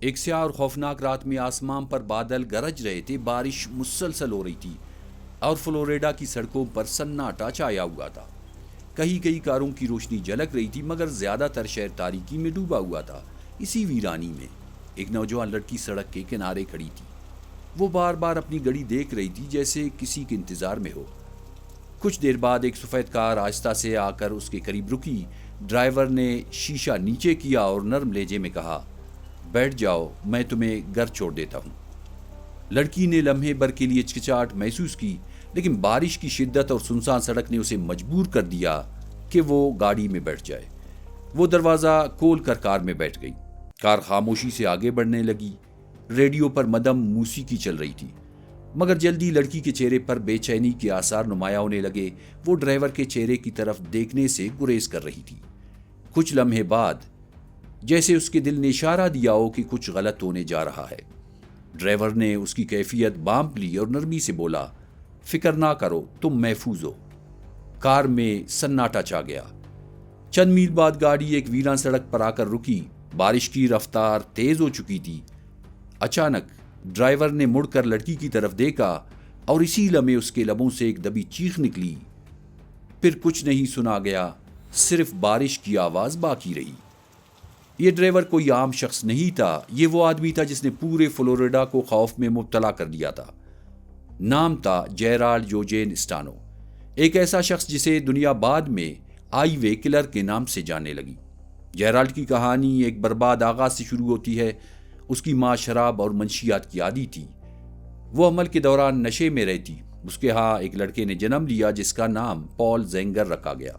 ایک سیاہ اور خوفناک رات میں آسمان پر بادل گرج رہے تھے، بارش مسلسل ہو رہی تھی اور فلوریڈا کی سڑکوں پر سناٹا چھایا ہوا تھا۔ کئی کئی کاروں کی روشنی جھلک رہی تھی، مگر زیادہ تر شہر تاریکی میں ڈوبا ہوا تھا۔ اسی ویرانی میں ایک نوجوان لڑکی سڑک کے کنارے کھڑی تھی۔ وہ بار بار اپنی گھڑی دیکھ رہی تھی، جیسے کسی کے انتظار میں ہو۔ کچھ دیر بعد ایک سفید کار آہستہ سے آ کر اس کے قریب رکی۔ ڈرائیور نے شیشہ نیچے کیا اور نرم لہجے میں کہا، بیٹھ جاؤ، میں تمہیں گھر چھوڑ دیتا ہوں۔ لڑکی نے لمحے بھر کے لیے ہچکچاہٹ محسوس کی، لیکن بارش کی شدت اور سنسان سڑک نے اسے مجبور کر دیا کہ وہ گاڑی میں بیٹھ جائے۔ وہ دروازہ کھول کر کار میں بیٹھ گئی۔ کار خاموشی سے آگے بڑھنے لگی۔ ریڈیو پر مدھم موسیقی چل رہی تھی، مگر جلدی لڑکی کے چہرے پر بے چینی کے آثار نمایاں ہونے لگے۔ وہ ڈرائیور کے چہرے کی طرف دیکھنے سے گریز کر رہی تھی۔ کچھ لمحے بعد جیسے اس کے دل نے اشارہ دیا ہو کہ کچھ غلط ہونے جا رہا ہے۔ ڈرائیور نے اس کی کیفیت بانپ لی اور نرمی سے بولا، فکر نہ کرو، تم محفوظ ہو۔ کار میں سناٹا چھا گیا۔ چند میل بعد گاڑی ایک ویران سڑک پر آ کر رکی۔ بارش کی رفتار تیز ہو چکی تھی۔ اچانک ڈرائیور نے مڑ کر لڑکی کی طرف دیکھا اور اسی لمحے اس کے لبوں سے ایک دبی چیخ نکلی۔ پھر کچھ نہیں سنا گیا، صرف بارش کی آواز باقی رہی۔ یہ ڈرائیور کوئی عام شخص نہیں تھا، یہ وہ آدمی تھا جس نے پورے فلوریڈا کو خوف میں مبتلا کر دیا تھا۔ نام تھا جیرالڈ یوجین اسٹانو، ایک ایسا شخص جسے دنیا بعد میں آئی وے کلر کے نام سے جاننے لگی۔ جیرالڈ کی کہانی ایک برباد آغاز سے شروع ہوتی ہے۔ اس کی ماں شراب اور منشیات کی عادی تھی۔ وہ عمل کے دوران نشے میں رہتی۔ اس کے ہاں ایک لڑکے نے جنم لیا جس کا نام پال زینگر رکھا گیا۔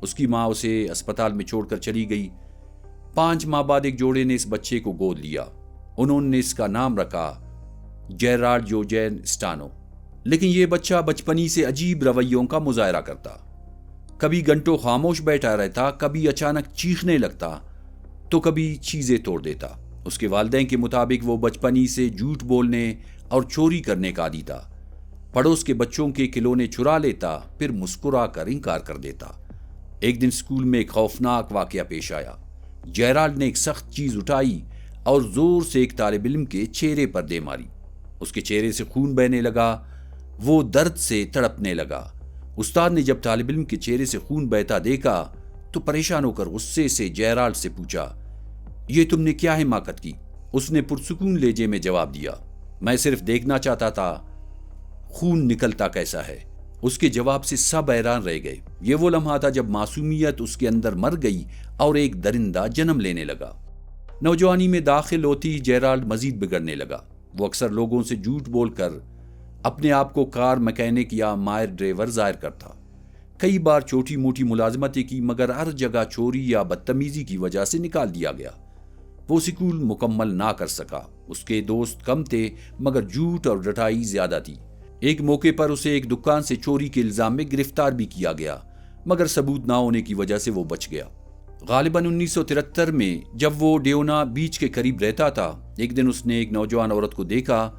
اس کی ماں اسے اسپتال میں چھوڑ کر چلی گئی۔ 5 ماہ بعد ایک جوڑے نے اس بچے کو گود لیا۔ انہوں نے اس کا نام رکھا جیرالڈ یوجین اسٹانو۔ لیکن یہ بچہ بچپنی سے عجیب رویوں کا مظاہرہ کرتا۔ کبھی گھنٹوں خاموش بیٹھا رہتا، کبھی اچانک چیخنے لگتا، تو کبھی چیزیں توڑ دیتا۔ اس کے والدین کے مطابق وہ بچپنی سے جھوٹ بولنے اور چوری کرنے کا عادی تھا۔ پڑوس کے بچوں کے کھلونے چرا لیتا، پھر مسکرا کر انکار کر دیتا۔ ایک دن اسکول میں ایک خوفناک واقعہ پیش آیا۔ جیرالڈ نے ایک سخت چیز اٹھائی اور زور سے ایک طالب علم کے چہرے پر دے ماری۔ اس کے چہرے سے خون بہنے لگا۔ وہ درد سے تڑپنے لگا۔ استاد نے جب طالب علم کے چہرے سے خون بہتا دیکھا تو پریشان ہو کر غصے سے جیرالڈ سے پوچھا، یہ تم نے کیا حماقت کی؟ اس نے پرسکون لہجے میں جواب دیا، میں صرف دیکھنا چاہتا تھا خون نکلتا کیسا ہے۔ اس کے جواب سے سب حیران رہ گئے۔ یہ وہ لمحہ تھا جب معصومیت اس کے اندر مر گئی اور ایک درندہ جنم لینے لگا۔ نوجوانی میں داخل ہوتی جیرالڈ مزید بگڑنے لگا۔ وہ اکثر لوگوں سے جھوٹ بول کر اپنے آپ کو کار میکینک یا ماہر ڈرائیور ظاہر کرتا۔ کئی بار چھوٹی موٹی ملازمتیں کی، مگر ہر جگہ چوری یا بدتمیزی کی وجہ سے نکال دیا گیا۔ وہ سکول مکمل نہ کر سکا۔ اس کے دوست کم تھے، مگر جھوٹ اور ڈٹائی زیادہ تھی۔ ایک موقع پر اسے ایک دکان سے چوری کے الزام میں گرفتار بھی کیا گیا، مگر ثبوت نہ ہونے کی وجہ سے وہ بچ گیا۔ غالباً 1973 میں جب وہ ڈیونا بیچ کے قریب رہتا تھا، ایک دن اس نے ایک نوجوان عورت کو دیکھا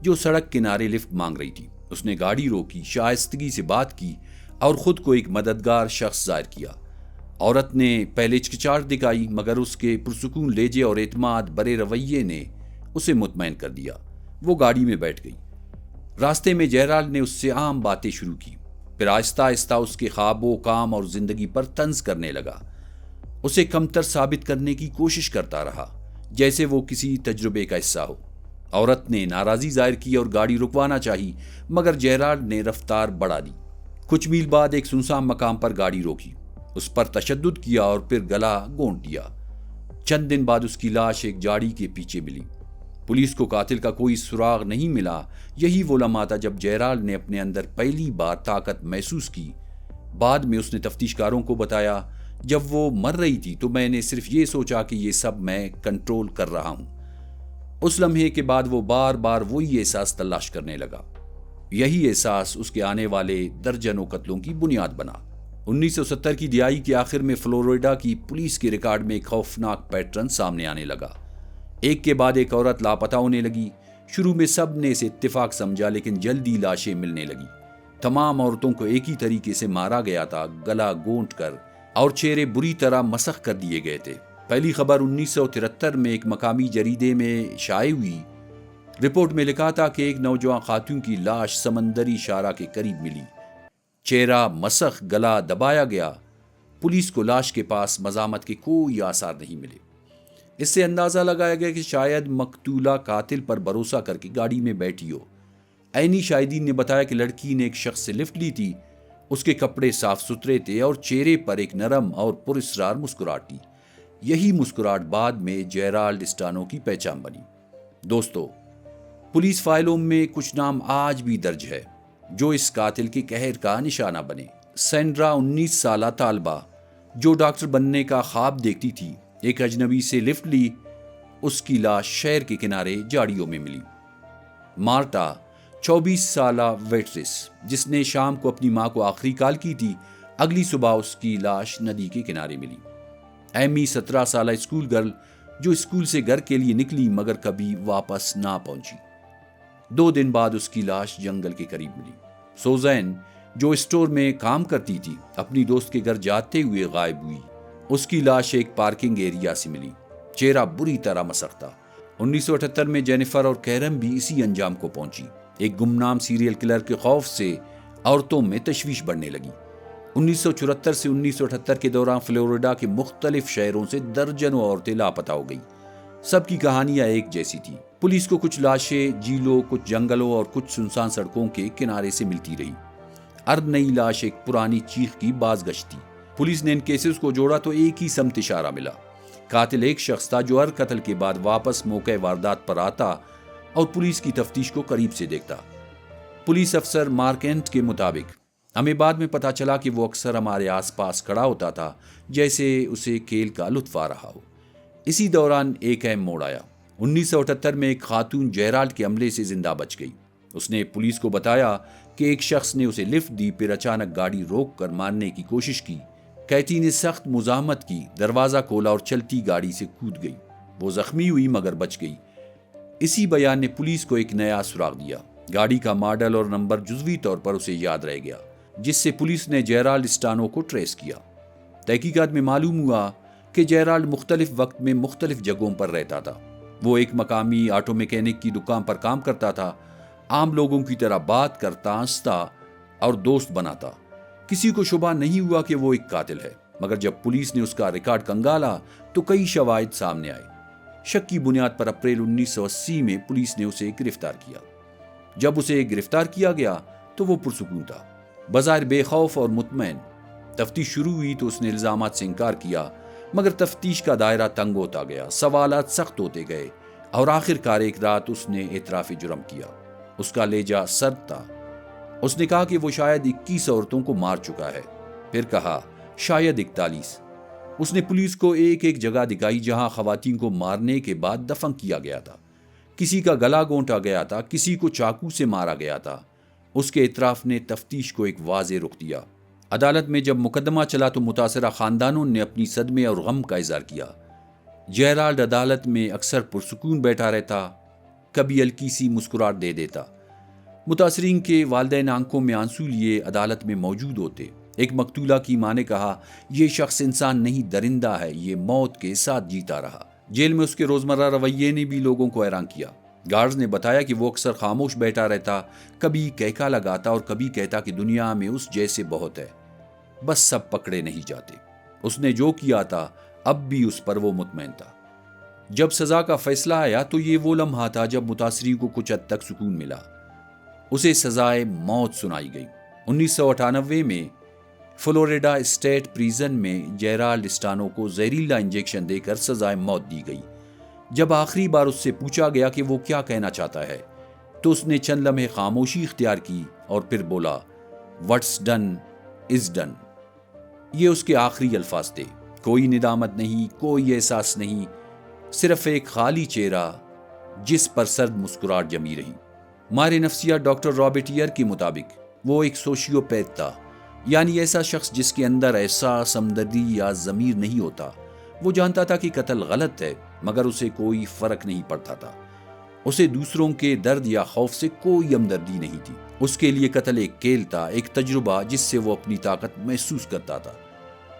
جو سڑک کنارے لفٹ مانگ رہی تھی۔ اس نے گاڑی روکی، شائستگی سے بات کی اور خود کو ایک مددگار شخص ظاہر کیا۔ عورت نے پہلے ہچکچاہٹ دکھائی، مگر اس کے پرسکون لہجے اور اعتماد برے رویے نے اسے مطمئن کر دیا۔ وہ گاڑی میں بیٹھ گئی۔ راستے میں جیرالڈ نے اس سے عام باتیں شروع کی، پھر آہستہ آہستہ اس کے خوابوں، کام اور زندگی پر طنز کرنے لگا۔ اسے کمتر ثابت کرنے کی کوشش کرتا رہا، جیسے وہ کسی تجربے کا حصہ ہو۔ عورت نے ناراضی ظاہر کی اور گاڑی رکوانا چاہی، مگر جیرالڈ نے رفتار بڑھا دی۔ کچھ میل بعد ایک سنسان مقام پر گاڑی روکی، اس پر تشدد کیا اور پھر گلا گھونٹ دیا۔ چند دن بعد اس کی لاش ایک جھاڑی کے پیچھے ملی۔ پولیس کو قاتل کا کوئی سراغ نہیں ملا۔ یہی وہ لمحہ تھا جب جیرالڈ نے اپنے اندر پہلی بار طاقت محسوس کی۔ بعد میں اس نے تفتیش کاروں کو بتایا، جب وہ مر رہی تھی تو میں نے صرف یہ سوچا کہ یہ سب میں کنٹرول کر رہا ہوں۔ اس لمحے کے بعد وہ بار بار وہی احساس تلاش کرنے لگا۔ یہی احساس اس کے آنے والے درجنوں قتلوں کی بنیاد بنا۔ 1970 کی دہائی کے آخر میں فلوریڈا کی پولیس کے ریکارڈ میں ایک خوفناک پیٹرن سامنے آنے لگا۔ ایک کے بعد ایک عورت لاپتہ ہونے لگی۔ شروع میں سب نے اسے اتفاق سمجھا، لیکن جلدی لاشیں ملنے لگی۔ تمام عورتوں کو ایک ہی طریقے سے مارا گیا تھا، گلا گھونٹ کر، اور چہرے بری طرح مسخ کر دیے گئے تھے۔ پہلی خبر 1973 میں ایک مقامی جریدے میں شائع ہوئی۔ رپورٹ میں لکھا تھا کہ ایک نوجوان خاتون کی لاش سمندری شارع کے قریب ملی، چہرہ مسخ، گلا دبایا گیا۔ پولیس کو لاش کے پاس مزاحمت کے کوئی آثار نہیں ملے۔ اس سے اندازہ لگایا گیا کہ شاید مقتولہ قاتل پر بھروسہ کر کے گاڑی میں بیٹھی ہو۔ عینی شاہدین نے بتایا کہ لڑکی نے ایک شخص سے لفٹ لی تھی، اس کے کپڑے صاف ستھرے تھے اور چہرے پر ایک نرم اور پراسرار مسکراہٹ تھی۔ یہی مسکراہٹ بعد میں جیرالڈ اسٹانو کی پہچان بنی۔ دوستو، پولیس فائلوں میں کچھ نام آج بھی درج ہے جو اس قاتل کے قہر کا نشانہ بنے۔ سینڈرا 19 سالہ طالبہ جو ڈاکٹر بننے کا خواب دیکھتی تھی، ایک اجنبی سے لفٹ لی، اس کی لاش شہر کے کنارے جھاڑیوں میں ملی۔ مارٹا 24 سالہ ویٹریس جس نے شام کو اپنی ماں کو آخری کال کی تھی، اگلی صبح اس کی لاش ندی کے کنارے ملی۔ ایمی 17 سالہ اسکول گرل جو اسکول سے گھر کے لیے نکلی مگر کبھی واپس نہ پہنچی، 2 دن بعد اس کی لاش جنگل کے قریب ملی۔ سوزین جو اسٹور میں کام کرتی تھی، اپنی دوست کے گھر جاتے ہوئے غائب ہوئی، اس کی لاش ایک پارکنگ ایریا سے ملی، چہرہ بری طرح مسخ تھا۔ 1978 میں جینیفر اور کیرم بھی اسی انجام کو پہنچی۔ ایک گمنام سیریل کلر کے خوف سے عورتوں میں تشویش بڑھنے لگی۔ 1974 سے 1978 کے دوران فلوریڈا کے مختلف شہروں سے درجنوں عورتیں لاپتہ ہو گئیں۔ سب کی کہانیاں ایک جیسی تھیں۔ پولیس کو کچھ لاشیں جھیلوں، کچھ جنگلوں اور کچھ سنسان سڑکوں کے کنارے سے ملتی رہی۔ ہر نئی لاش ایک پرانی چیخ کی بازگشت تھی۔ پولیس نے ان کیسز کو جوڑا تو ایک ہی سمت اشارہ ملا۔ قاتل ایک شخص تھا جو ہر قتل کے بعد واپس موقع واردات پر آتا اور پولیس کی تفتیش کو قریب سے دیکھتا۔ پولیس افسر مارک اینٹ کے مطابق ہمیں بعد میں پتا چلا کہ وہ اکثر ہمارے آس پاس کھڑا ہوتا تھا جیسے اسے کھیل کا لطف آ رہا ہو۔ اسی دوران ایک اہم موڑ آیا۔ 1978 میں ایک خاتون جیرالڈ کے حملے سے زندہ بچ گئی۔ اس نے پولیس کو بتایا کہ ایک شخص نے اسے لفٹ دی، پھر اچانک گاڑی روک کر مارنے کی کوشش کی۔ کیتی نے سخت مزاحمت کی، دروازہ کھولا اور چلتی گاڑی سے کود گئی۔ وہ زخمی ہوئی مگر بچ گئی۔ اسی بیان نے پولیس کو ایک نیا سراغ دیا۔ گاڑی کا ماڈل اور نمبر جزوی طور پر اسے یاد رہ گیا، جس سے پولیس نے جیرالڈ اسٹانو کو ٹریس کیا۔ تحقیقات میں معلوم ہوا کہ جیرالڈ مختلف وقت میں مختلف جگہوں پر رہتا تھا۔ وہ ایک مقامی آٹو میکینک کی دکان پر کام کرتا تھا، عام لوگوں کی طرح بات کرتا، ہنستا اور دوست بناتا۔ کسی کو شبہ نہیں ہوا کہ وہ ایک قاتل ہے، مگر جب پولیس نے اس کا ریکارڈ کنگالا تو کئی شواہد سامنے آئے۔ شک کی بنیاد پر اپریل 1980 میں پولیس نے اسے گرفتار کیا۔ جب اسے گرفتار کیا گیا تو وہ پرسکون تھا، بظاہر بے خوف اور مطمئن۔ تفتیش شروع ہوئی تو اس نے الزامات سے انکار کیا، مگر تفتیش کا دائرہ تنگ ہوتا گیا، سوالات سخت ہوتے گئے اور آخر کار ایک رات اس نے اعتراف جرم کیا۔ اس کا لہجہ سرد تھا۔ اس نے کہا کہ وہ شاید 21 عورتوں کو مار چکا ہے، پھر کہا شاید 41۔ اس نے پولیس کو ایک جگہ دکھائی جہاں خواتین کو مارنے کے بعد دفن کیا گیا تھا۔ کسی کا گلا گھونٹا گیا تھا، کسی کو چاقو سے مارا گیا تھا۔ اس کے اعتراف نے تفتیش کو ایک واضح رخ دیا۔ عدالت میں جب مقدمہ چلا تو متاثرہ خاندانوں نے اپنی صدمے اور غم کا اظہار کیا۔ جیرالڈ عدالت میں اکثر پرسکون بیٹھا رہتا، کبھی ہلکی سی مسکراہٹ دے دیتا۔ متاثرین کے والدین آنکھوں میں آنسو لیے عدالت میں موجود ہوتے۔ ایک مقتولہ کی ماں نے کہا، یہ شخص انسان نہیں درندہ ہے، یہ موت کے ساتھ جیتا رہا۔ جیل میں اس کے روزمرہ رویے نے بھی لوگوں کو حیران کیا۔ گارڈز نے بتایا کہ وہ اکثر خاموش بیٹھا رہتا، کبھی کہکا لگاتا اور کبھی کہتا کہ دنیا میں اس جیسے بہت ہے، بس سب پکڑے نہیں جاتے۔ اس نے جو کیا تھا اب بھی اس پر وہ مطمئن تھا۔ جب سزا کا فیصلہ آیا تو یہ وہ لمحہ تھا جب متاثرین کو کچھ حد تک سکون ملا۔ اسے سزائے موت سنائی گئی۔ 1998 میں فلوریڈا اسٹیٹ پریزن میں جیرالڈ اسٹانو کو زہریلا انجیکشن دے کر سزائے موت دی گئی۔ جب آخری بار اس سے پوچھا گیا کہ وہ کیا کہنا چاہتا ہے تو اس نے چند لمحے خاموشی اختیار کی اور پھر بولا، "What's done is done"۔ یہ اس کے آخری الفاظ تھے۔ کوئی ندامت نہیں، کوئی احساس نہیں، صرف ایک خالی چہرہ جس پر سرد مسکراہٹ جمی رہی۔ ماہر نفسیات ڈاکٹر رابرٹ ایئر کے مطابق وہ ایک سوشیوپیتھ تھا، یعنی ایسا شخص جس کے اندر احساس، ہمدردی یا ضمیر نہیں ہوتا۔ وہ جانتا تھا کہ قتل غلط ہے، مگر اسے کوئی فرق نہیں پڑتا تھا۔ اسے دوسروں کے درد یا خوف سے کوئی ہمدردی نہیں تھی۔ اس کے لیے قتل ایک کھیل تھا، ایک تجربہ جس سے وہ اپنی طاقت محسوس کرتا تھا۔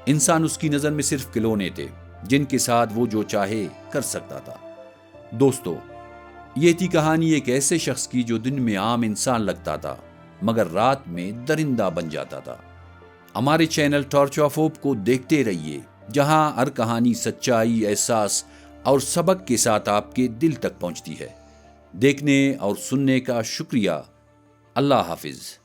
انسان اس کی نظر میں صرف کھلونے تھے۔ جن کے ساتھ وہ جو چاہے کر سکتا تھا۔ دوستو، یہ تھی کہانی ایک ایسے شخص کی جو دن میں عام انسان لگتا تھا مگر رات میں درندہ بن جاتا تھا۔ ہمارے چینل ٹارچ آف ہوپ کو دیکھتے رہیے، جہاں ہر کہانی سچائی، احساس اور سبق کے ساتھ آپ کے دل تک پہنچتی ہے۔ دیکھنے اور سننے کا شکریہ۔ اللہ حافظ۔